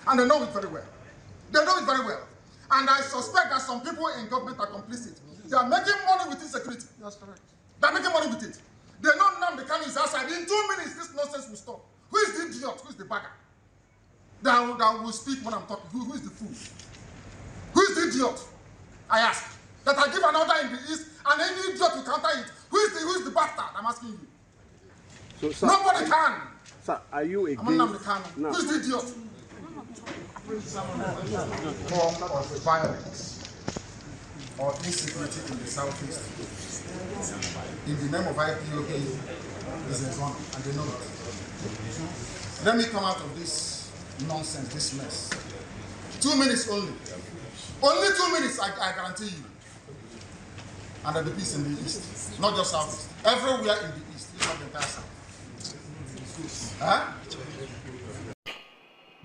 And they know it very well. They know it very well. And I suspect that some people in government are complicit. They are making money with insecurity. That's correct. They are making money with it. They know Nnamdi Kanu is outside. In 2 minutes, this nonsense will stop. Who is the idiot? Who is the bagger? That will speak when I'm talking. Who is the fool? Who is the idiot? I ask. That I give an order in the east, and any idiot will counter it. Who is the bastard? I'm asking you. So, sir, nobody can. Sir, are you against? I'm Nnamdi Kanu. No. Who is the idiot? Form of violence or insecurity in the southeast in the name of IPOB is a wrong, and they know it. Let me come out of this nonsense, this mess. 2 minutes only. Only 2 minutes, I guarantee you. And there'll be peace in the east, not just southeast. Everywhere in the east, not the entire south. Huh?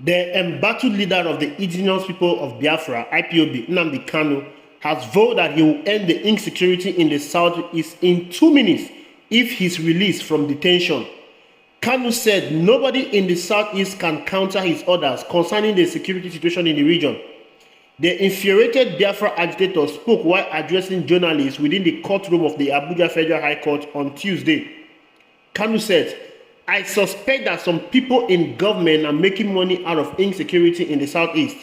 The embattled leader of the indigenous people of Biafra, IPOB, Nnamdi Kanu, has vowed that he will end the insecurity in the southeast in 2 minutes if he's released from detention. Kanu said nobody in the southeast can counter his orders concerning the security situation in the region. The infuriated Biafra agitator spoke while addressing journalists within the courtroom of the Abuja Federal High Court on Tuesday. Kanu said, "I suspect that some people in government are making money out of insecurity in the southeast.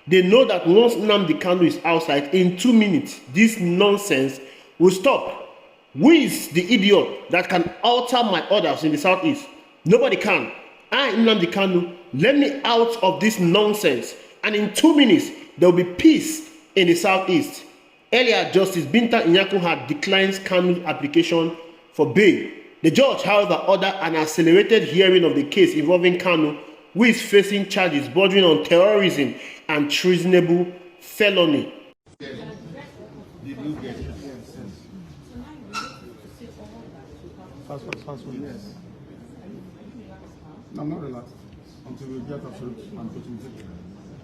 They know that once Nnamdi Kanu is outside, in 2 minutes, this nonsense will stop. Who is the idiot that can alter my orders in the southeast? Nobody can. I, Nnamdi Kanu, let me out of this nonsense, and in 2 minutes, there will be peace in the southeast." Earlier, Justice Binta Nyako had declined Kanu's application for bail. The judge, however, ordered an accelerated hearing of the case involving Kanu, who is facing charges bordering on terrorism and treasonable felony. Did you get it? Fast. Yes. I'm not relaxed until we get absolute and total.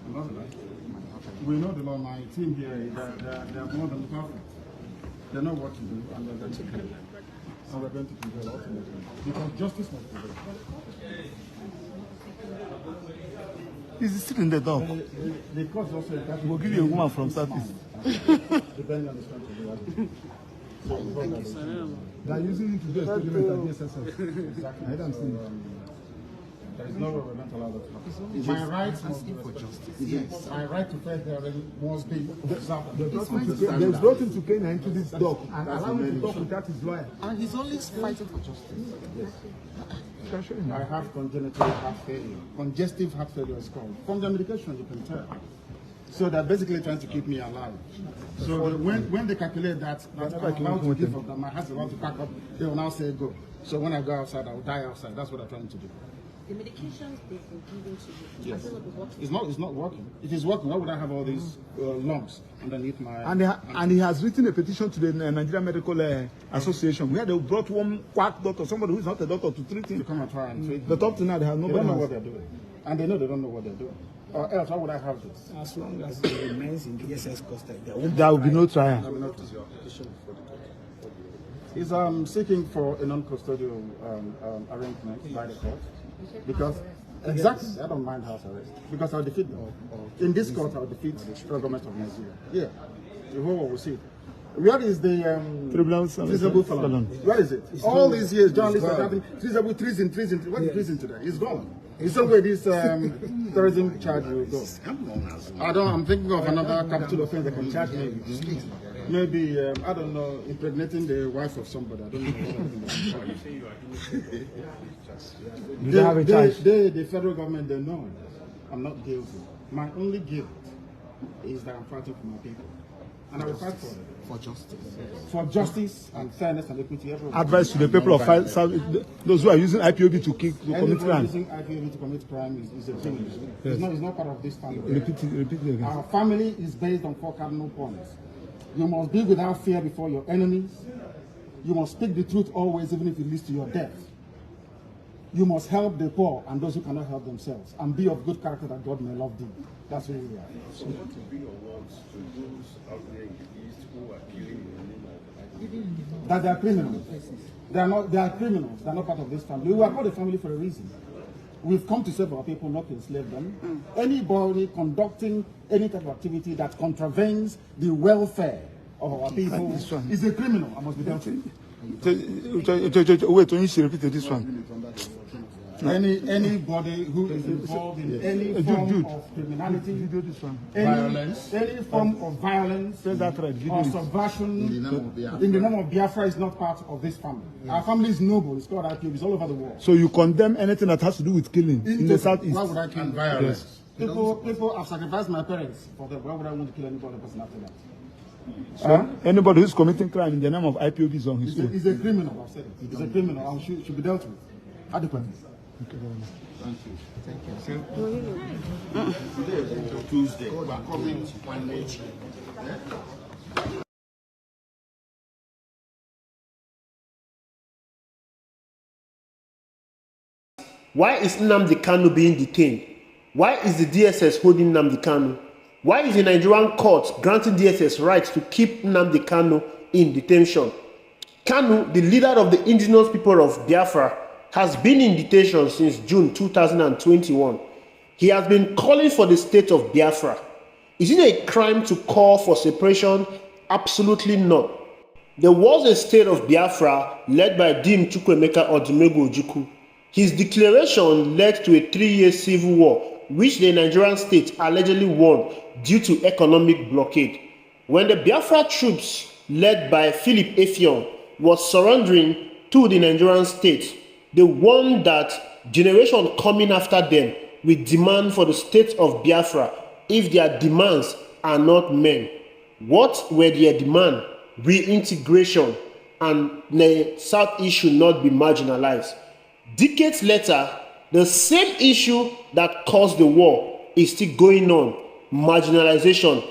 I'm not relaxed. We know the law. My team here, they are more than perfect. They know what to do, and they're going to do it. And we're going to prevail ultimately. Because justice must prevail. He's still in the dog. The court also that we'll give you a woman from Southeast. Depending on the strength of the argument. They are using it to do experiment against SSS. Exactly. I don't see there is no way we're not allowed that to happen. My rights must be for justice. Yes. My right to fair hearing must be observed. They brought him to Kenya into this dock and allowed him to talk without his lawyer. And he's always fighting for justice. Yes. I have congenital heart failure. Congestive heart failure is called. From the medication, you can tell. So they're basically trying to keep me alive. So when they calculate that I'm about to give up, that my heart's about to pack up, they will now say go. So when I go outside, I will die outside. That's what they're trying to do. The medications they've been giving to you, yes. It's not working. If it's working, why would I have all these lumps underneath my... And he has written a petition to the Nigerian Medical Association where they brought one quack doctor, somebody who is not a doctor, to treat him. To come and try and treat him. But up to now, they have nobody. They don't know what they're doing. And they know they don't know what they're doing. Or else, why would I have this? As long as it remains in the SS custody, there will be no trial. There will not be. He's seeking for a non-custodial arrangement by the court. Because, exactly, I don't mind house arrest. Because I'll defeat them. In this court, I'll defeat the government of Nigeria. Yeah. The whole world will see. Where is the treasonable felon? Where is it? All these years, journalists are having treasonable treason. What is treason today? It's gone. It's the way this terrorism charge will go. I'm thinking of another capital offense that can charge me. Maybe, I don't know, impregnating the wife of somebody. I don't know. The federal government, they know I'm not guilty. My only guilt is that I'm fighting for my people. And I will fight for it. For justice. For justice and fairness and equity. Advice to the people of those who are using IPOB to commit crime. Using IPOB to commit crime is a thing. Yes. It's not part of this family. Repeat it again. Our family is based on 4 cardinal points. You must be without fear before your enemies. You must speak the truth always, even if it leads to your death. You must help the poor and those who cannot help themselves, and be of good character that God may love thee. That's who we are. So what will be your words to those out there in the East who are killing the that they are criminals. They are criminals. They are not part of this family. We are called a family for a reason. we've come to save our people, not to enslave them. Anybody conducting any type of activity that contravenes the welfare of our people is a criminal and must be dealt with. Wait, when you repeat this one. Anybody who is involved in any form of criminality, any form of violence or subversion in the name of Biafra is not part of this family. Our family is noble. It's called IPOB. It's all over the world. So you condemn anything that has to do with killing in the southeast? Why would I kill violence? People have sacrificed my parents for them. Why would I want to kill anybody person after that? So anybody who's committing crime in the name of IPOB is on his own. He's a criminal. I've said it. He's a criminal and should be dealt with adequately. Thank you very much. Thank you. Today is Tuesday. We are coming one nation. Why is Nnamdi Kanu being detained? Why is the DSS holding Nnamdi Kanu? Why is the Nigerian court granting DSS rights to keep Nnamdi Kanu in detention? Kanu, the leader of the indigenous people of Biafra, has been in detention since June 2021. He has been calling for the state of Biafra. Is it a crime to call for separation? Absolutely not. There was a state of Biafra led by Dim Chukwuemeka Odumegwu Ojukwu. His declaration led to a 3-year civil war, which the Nigerian state allegedly won due to economic blockade. When the Biafra troops, led by Philip Effiong, was surrendering to the Nigerian state, they warned that generation coming after them will demand for the state of Biafra if their demands are not met. What were their demands? Reintegration, and the Southeast should not be marginalized. Decades later, the same issue that caused the war is still going on: marginalization,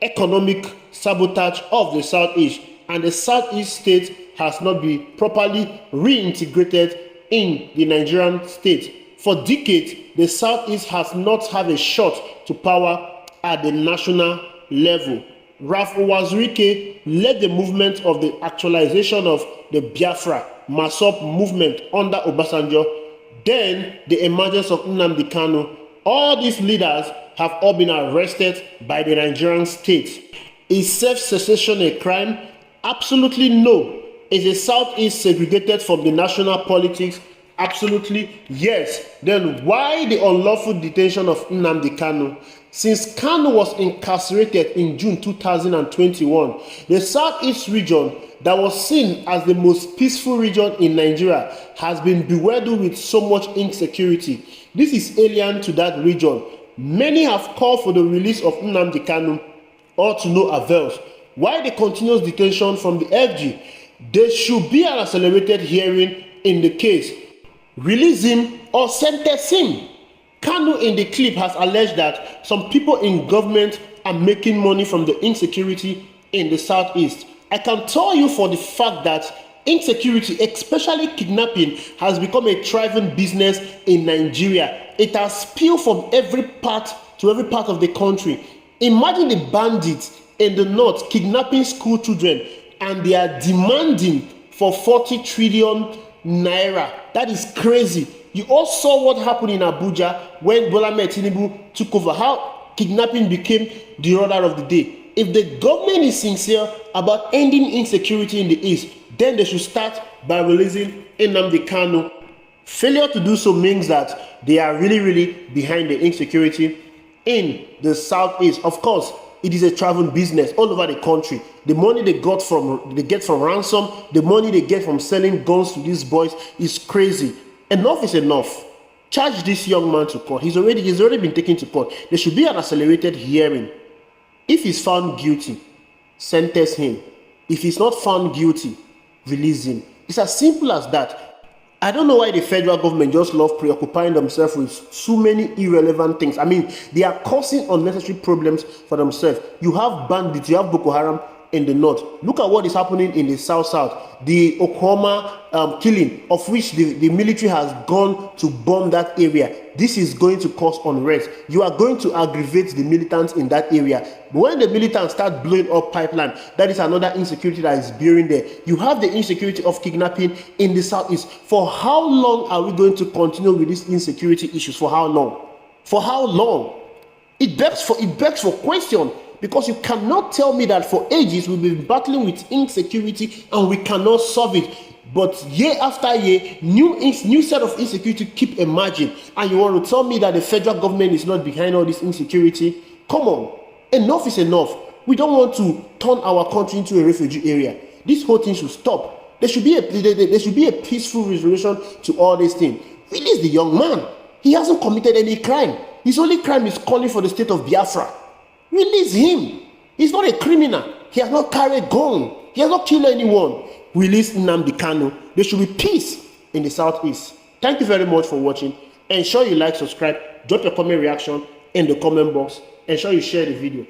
economic sabotage of the Southeast, and the Southeast state has not been properly reintegrated in the Nigerian state. For decades, the Southeast has not had a shot to power at the national level. Ralph Uwazurike led the movement of the actualization of the Biafra Masop movement under Obasanjo, then the emergence of Nnamdi Kanu. All these leaders have all been arrested by the Nigerian state. Is self-secession a crime? Absolutely no. Is the Southeast segregated from the national politics? Absolutely yes. Then why the unlawful detention of Nnamdi Kanu? Since Kanu was incarcerated in June 2021, the Southeast region that was seen as the most peaceful region in Nigeria has been bewildered with so much insecurity. This is alien to that region. Many have called for the release of Nnamdi Kanu, all to no avail. Why the continuous detention from the FG? There should be an accelerated hearing in the case. Release him or sentence him. Kanu in the clip has alleged that some people in government are making money from the insecurity in the Southeast. I can tell you for the fact that insecurity, especially kidnapping, has become a thriving business in Nigeria. It has spilled from every part to every part of the country. Imagine the bandits in the north kidnapping school children, and they are demanding for 40 trillion naira. That is crazy. You all saw what happened in Abuja when Bola Ahmed Tinubu took over, how kidnapping became the order of the day. If the government is sincere about ending insecurity in the East, then they should start by releasing Nnamdi Kanu. Failure to do so means that they are really behind the insecurity in the Southeast. Of course, it is a traveling business all over the country. The money they get from ransom, the money they get from selling guns to these boys is crazy. Enough is enough. Charge this young man to court. He's already been taken to court. There should be an accelerated hearing. If he's found guilty, sentence him. If he's not found guilty, release him. It's as simple as that. I don't know why the federal government just love preoccupying themselves with so many irrelevant things. I mean, they are causing unnecessary problems for themselves. You have bandits, you have Boko Haram in the north. Look at what is happening in the south. The Oklahoma killing, of which the military has gone to bomb that area. This is going to cause unrest. You are going to aggravate the militants in that area. When the militants start blowing up pipeline, that is another insecurity that is brewing there. You have the insecurity of kidnapping in the southeast. For how long are we going to continue with these insecurity issues? For how long? For how long? It begs for question. Because you cannot tell me that for ages we've been battling with insecurity and we cannot solve it. But year after year, new set of insecurity keep emerging. And you want to tell me that the federal government is not behind all this insecurity? Come on. Enough is enough. We don't want to turn our country into a refugee area. This whole thing should stop. There should be a peaceful resolution to all these things. Release the young man. He hasn't committed any crime. His only crime is calling for the state of Biafra. Release him. He's not a criminal. He has not carried gun. He has not killed anyone. Release Nnamdi Kanu. There should be peace in the southeast. Thank you very much for watching. Ensure you like, subscribe, drop your comment reaction in the comment box. Ensure you share the video.